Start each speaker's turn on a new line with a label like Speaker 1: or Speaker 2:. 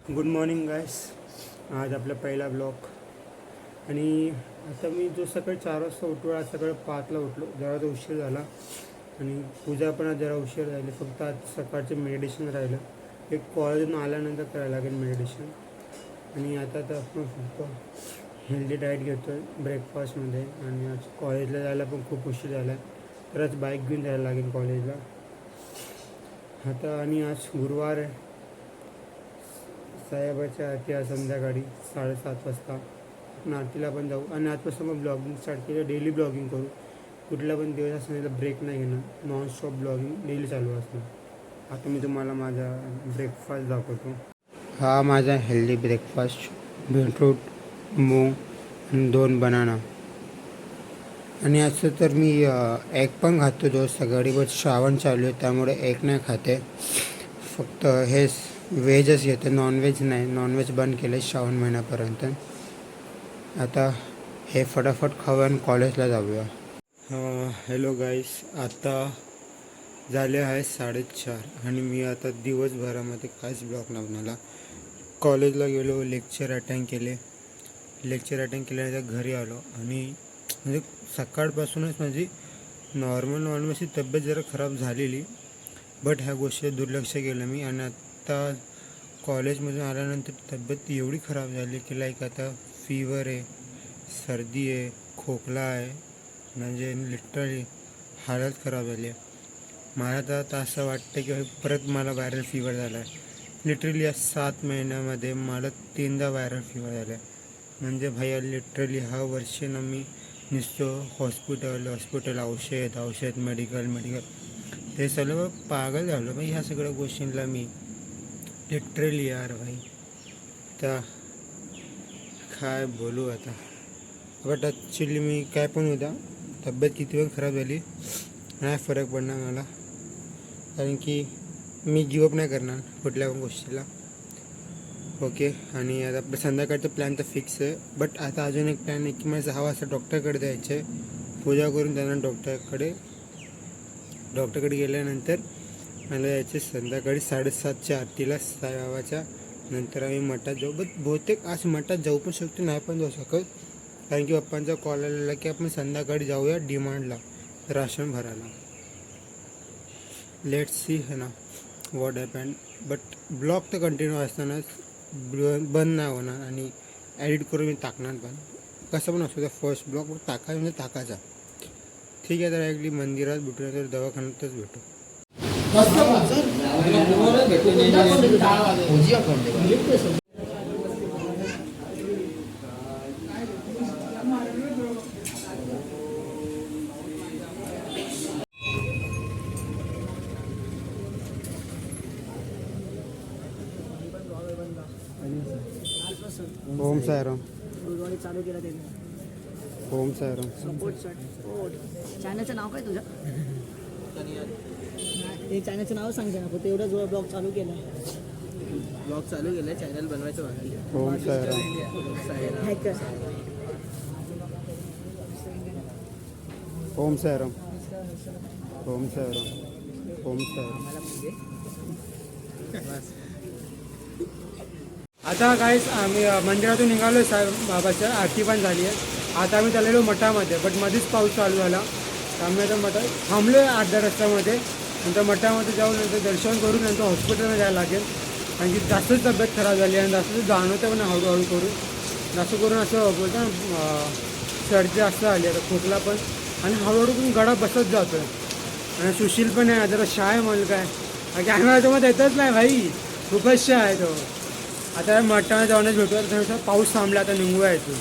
Speaker 1: Good morning guys. आज आपला पहिला ब्लॉग. आणि आता मी जो सकाळी 4 वाजता उठलो, आज सकाळी 5ला उठलो. जरा तो उशीर झाला आणि पूजा पण आज जरा उशीर झाली. फक्त आज सकाळचं मेडिटेशन राहिलं. एक कॉलेजून आल्यानंतर करायला लागेल मेडिटेशन. आणि आता तर आपण फक्त हेल्दी डाएट घेतो आहे ब्रेकफास्टमध्ये. आणि आज कॉलेजला जायला पण खूप उशीर झाला आहे, तर आज बाईक घेऊन जायला लागेल कॉलेजला आता. आणि आज गुरुवार आहे. साहेबाच्या आरती आज संध्याकाळी 7:30 वाजता. आपण आरतीला पण जाऊ. आणि आजपासून मग ब्लॉगिंग स्टार्ट केलं. डेली ब्लॉगिंग करू. कुठला पण दिवस असं ब्रेक नाही घेणार. नॉनस्टॉप ब्लॉगिंग डेली चालू असणार. आता मी तुम्हाला माझा ब्रेकफास्ट दाखवतो. हा माझा हेल्दी ब्रेकफास्ट. बीटरूट, मूग आणि 2 बनाना. आणि असं तर मी एग पण खातो रोज सकाळी, बट श्रावण चालू आहे त्यामुळे एग नाही खाते. फक्त हेच व्हेजच घेते, नॉनव्हेज नाही. नॉनव्हेज बंद केलं श्रावण महिन्यापर्यंत. आता हे फटाफट खाऊ आणि कॉलेजला जाऊया. हॅलो गाईस, आता झाले आहे 4:30 आणि मी आता दिवसभरामध्ये काहीच ब्लॉग नाही बनवला. कॉलेजला गेलो, लेक्चर अटेंड केल्यानंतर घरी आलो. आणि म्हणजे सकाळपासूनच माझी नॉर्मलची तब्येत जरा खराब झालेली, बट ह्या गोष्टीत दुर्लक्ष केलं मी. आणि आता कॉलेजमधून आल्यानंतर तब्येत एवढी खराब झाली की आता फीवर आहे, सर्दी आहे, खोकला आहे. म्हणजे लिटरली हालत खराब झाली आहे. मला तर असं वाटतं की परत मला व्हायरल फीवर झाला आहे. लिटरली या 7 महिन्यामध्ये मला 3दा व्हायरल फीवर झाला आहे. म्हणजे भैया लिटरली हा वर्षी ना मी नुसतं हॉस्पिटल औषध मेडिकल ते सगळं पागल झालो भाई. ह्या सगळ्या गोष्टींना मी लिटरली यार भाई. तर काय बोलू आता. बट ॲक्च्युली मी काय पण होता, तब्येत किती पण खराब झाली नाही फरक पडणार मला, कारण की मी गिवअप नाही करणार कुठल्या पण गोष्टीला. ओके. आणि आता आपलं संध्याकाळचं प्लॅन तर फिक्स आहे. बट आता अजून एक प्लॅन आहे की मला 6 वाजता डॉक्टरकडे जायचं आहे. पूजा करून त्यांना डॉक्टरकडे गेल्यानंतर मला यायचे संध्याकाळी 7:30च्या आरतीला साईबाबाच्या. नंतर आम्ही मठात जाऊ. बट बहुतेक आज मठात जाऊ पण शकतो, नाही पण जाऊ शकत, कारण की पप्पांचा कॉल आलेला की आपण संध्याकाळी जाऊया डिमांडला राशन भरायला. लेट्स सी है ना व्हॉट हॅपन. बट ब्लॉग तर कंटिन्यू असतानाच बंद नाही होणार. आणि एडिट करून मी टाकणार पण, कसं पण असू द्या. फर्स्ट ब्लॉग टाकायचा म्हणजे टाकायचा. ठीक आहे. तर ॲक्च्युली मंदिरात भेटू, तर दवाखान्यातच भेटू. ओम साईराम.
Speaker 2: चालू केला त्याने.
Speaker 1: ओम साईराम.
Speaker 2: चॅनलचं नाव काय तुझं? ते चॅनलचं नाव सांगते ना. फक्त एवढंच ब्लॉग चालू केला. चॅनल बनवायचं बाकी.
Speaker 1: ओम साईराम.
Speaker 2: हॅकर.
Speaker 1: ओम साईराम. ओम साईराम. ओम साईराम. आता काहीच आम्ही मंदिरातून निघालो आहे. साईबाबाच्या आरती पण झाली आहे. आता आम्ही चाललेलो मठामध्ये, बट मध्येच पाऊस चालू झाला. आम्ही आता मठात थांबलो आहे अर्ध्या रस्त्यामध्ये. नंतर मठामध्ये जाऊन नंतर दर्शन करून नंतर हॉस्पिटलमध्ये जायला लागेल. कारण की जास्तच तब्येत खराब झाली आणि जास्त जाणवतं पण हळूहळू करून. जास्त करून असं बोलतं ना, सर्दी जास्त झाली आता, खोकला पण. आणि हळूहळू पण गळा बसत जातो आहे. आणि सुशील पण आहे जरा शाय म्हणलं काय कॅमेराच्यामध्ये येतच नाही भाई. खूपच शाय आहे तो. आता मठामध्ये जाऊनच भेटू. पाऊस थांबला, आता निघूया इथून.